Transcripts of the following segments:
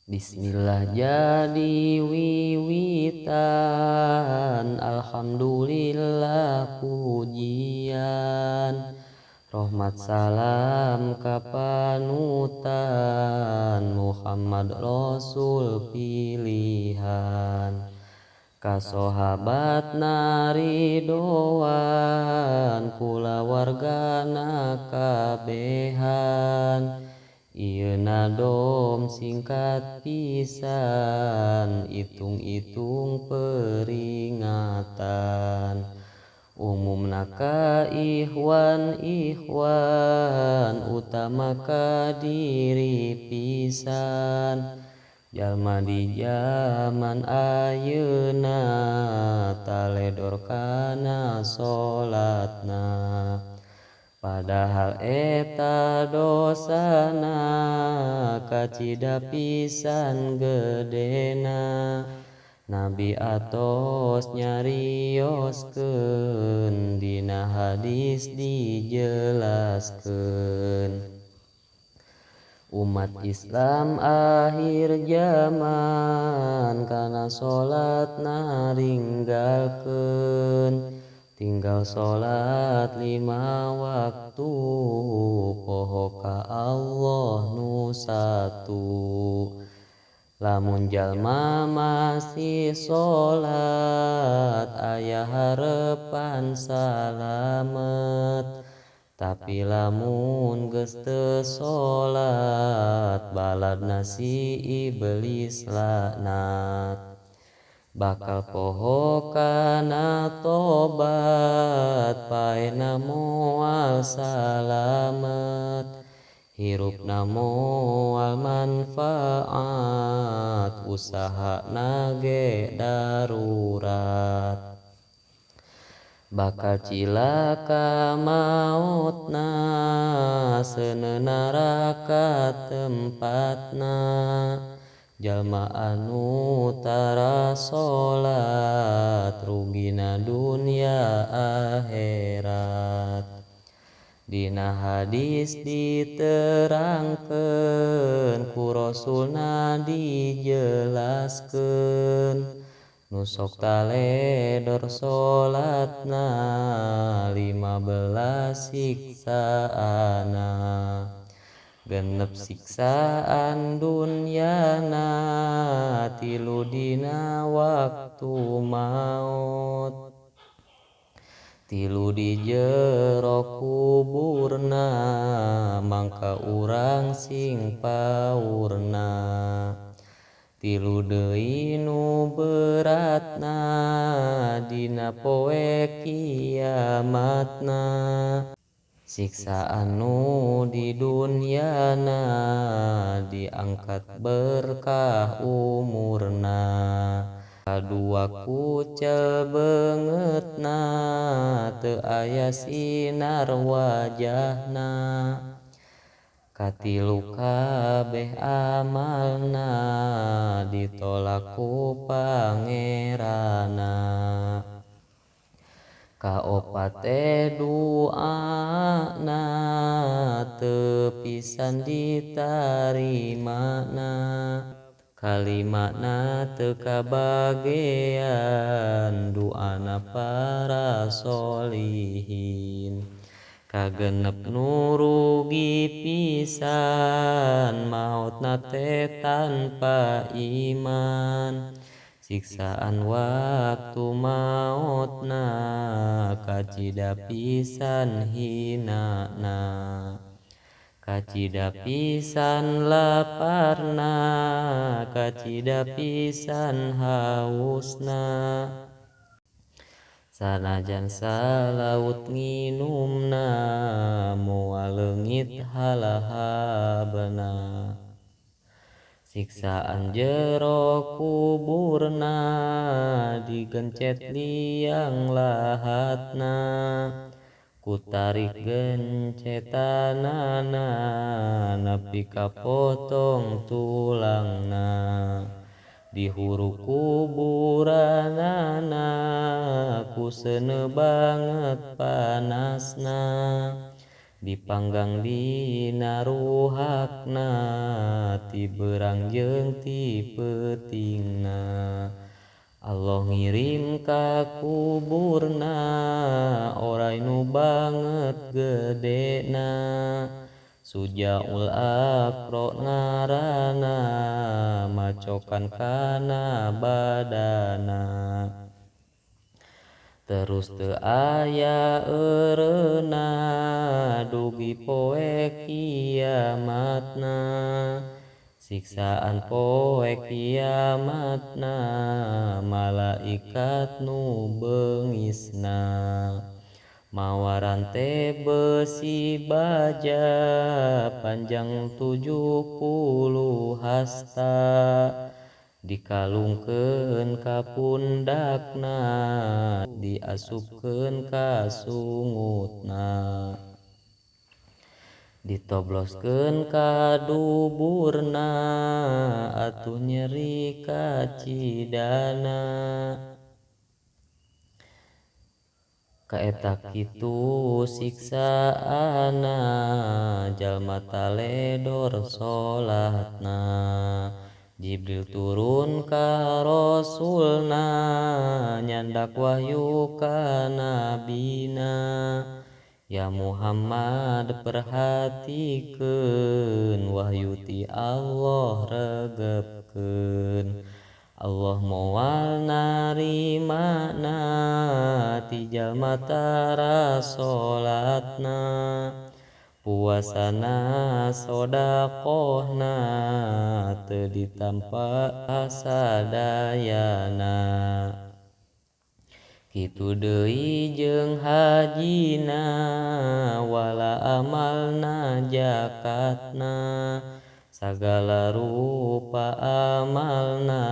Bismillah jadi wiwitan, alhamdulillah pujian, rahmat salam kapanutan, Muhammad Rasul pilihan, kasohabat naridoan, kula wargana kabehan. Ieu nadom singkat pisan, itung-itung peringatan. Umumna ka ikhwan utama ka diri pisan. Jalma di zaman ayeuna taledor kana solatna. Padahal eta dosana kacida pisan gedena. Nabi atos nyarioskeun dina hadis dijelaskeun. Umat Islam akhir zaman kana solat naringgalkeun. Tinggal solat 5 waktu, poho ka Allah nu satu. Lamun jalma masih solat, aya harepan salamet. Tapi lamun geus teu solat, baladna si iblis laknat. Bakal poho kana tobat, paena moal salamet. Hirupna moal manfaat, usahana ge darurat. Bakal cilaka mautna, seuneu naraka tempatna. Jalma anu tara solat, rugina dunia akhirat. Dina hadis diterangkeun, ku Rasulna dijelaskeun. Nu sok taledor solatna, 15 siksaana. Genep siksaan dunyana, 3 dina waktu maut. 3 di jero kuburna, mangka urang sing paurna. 3 deui nu beratna, dina poe kiamatna. Siksaan nu di dunyana, diangkat berkah umurna. Kadua kucel beungeutna, teu aya sinar wajahna. Katilu kabeh amalna, ditolak ku Pangeranna. Kaopat teh duana, teu pisan ditarimana. Kalimatna teu kabagean, duana para solihin. Kagenep nu rugi pisan, mautna teh tanpa iman. Siksaan waktu mautna, kacida pisan hinana. Kacida pisan laparna, kacida pisan hausna. Sanajan salaut nginumna, moal leungit halahabna. Siksaan jero kuburna, digencet liang lahatna. Kutarik gencetanana, nepi ka potong tulangna. Dihuru kuburanana, ku seuneu banget panasna. dipanggang dina ruhakna ti beurang jeung ti peutingna. Allah ngirim ka kuburna oray nu banget gedena, Sujaul Aqra ngaranna macokan kana badana. Terus teu aya eureuna dugi poe kiamatna, siksaan poe kiamatna malaikat nu beungisna. Mawa rante besi baja panjang 70 hasta, dikalungkeun ka pundakna diasupkeun ka sungutna, ditobloskeun ka duburna atuh nyeri kacidana. Kaeta kitu siksaana jalma taledor salatna. Jibril turun ka rasulna nyandak wahyu ka nabina, ya Muhammad perhatikeun wahyu ti Allah regepkeun. Allah moal narimana ti jalma tara salatna, puasana sodaqohna teu ditampa sadayana. Kitu deui jeung hajina wala amalna jakatna, sagala rupa amalna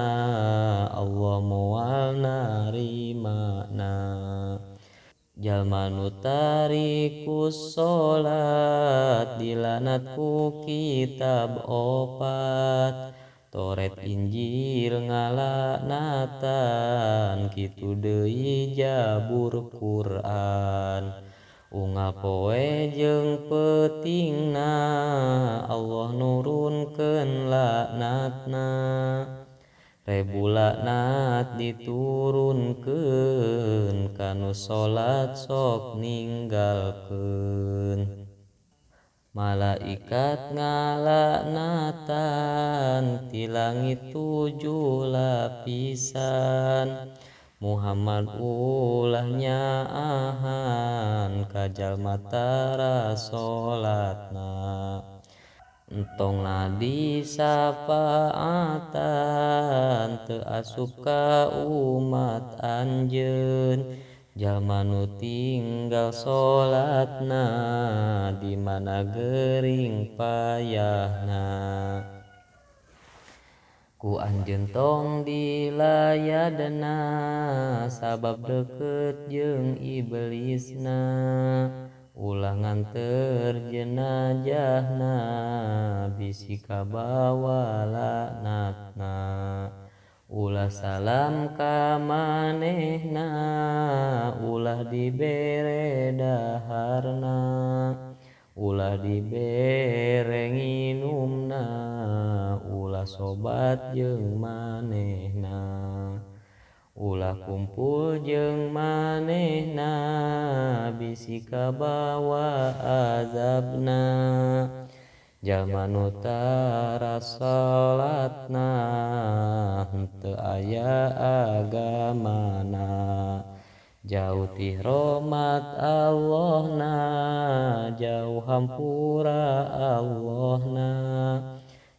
Allah moal narimana. Jalma nu tarikus salat dilanat ku kitab opat, Toret Injil ngalaknatan kitu deui Jabur Quran. Unggal poe jeung peutingna Allah nurunkeun laknatna, rebu laknat diturunkeun kanu salat sok ninggalkeun. Malaikat ngalaknatan ti langit 7 lapisan, Muhammad ulah nyaahan ka jalma tara salatna. Entongna disafaatan teu asup ka umat anjeun, jalma nu tinggal salatna di mana geuring payahna. Ku anjeun tong dilayadna sabab deukeut jeung iblisna, ulah nganteur jenazahna bisi kabawa laknatna. Ulah salam ka manehna ulah dibere daharna, ulah dibere nginumna ulah sobat jeung manehna. Ulah kumpul jeung manehna bisi kabawa azabna, jalma nu tara salatna henteu aya agamana. Jauh ti rahmat Allahna, jauh hampura Allahna,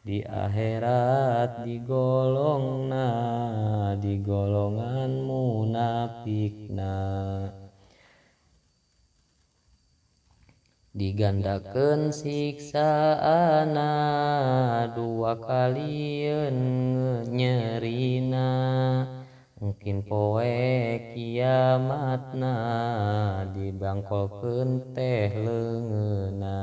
di akhirat digolongna di golongan munafikna. Digandakeun siksaana 2 kalieun nyerina, mungkin poe kiamatna dibangkolkeun teh leungeunna,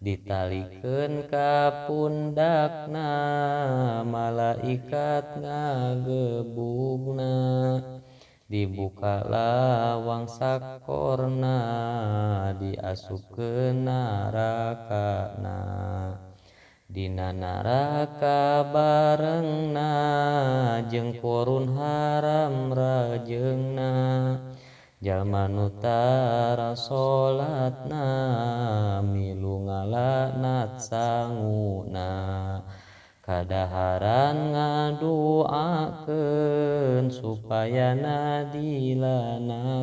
ditalikeun ka pundakna malaikat ngagebugna, dibuka lawang sakorna diasupkeun narakana dina naraka barengna jeung purun haram rajeungna jalma nu tara salatna milu ngalaknat sanguna kadaharan ngaduakeun supayana dilanatan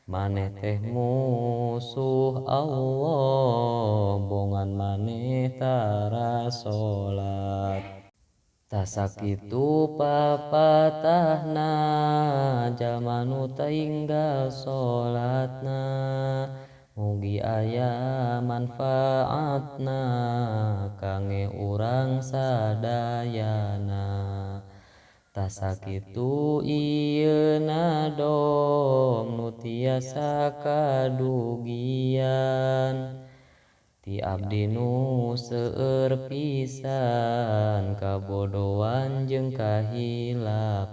maneh teh musuh Allah bongan maneh tara salat tasakitu papatahna jalma nu tinggal salatna mugi aya manfaatna kangge urang sadayana tasakitu ieuna dong nu tiasa kadugian ti abdi nu seueur pisan kabodohan jeung kahilapan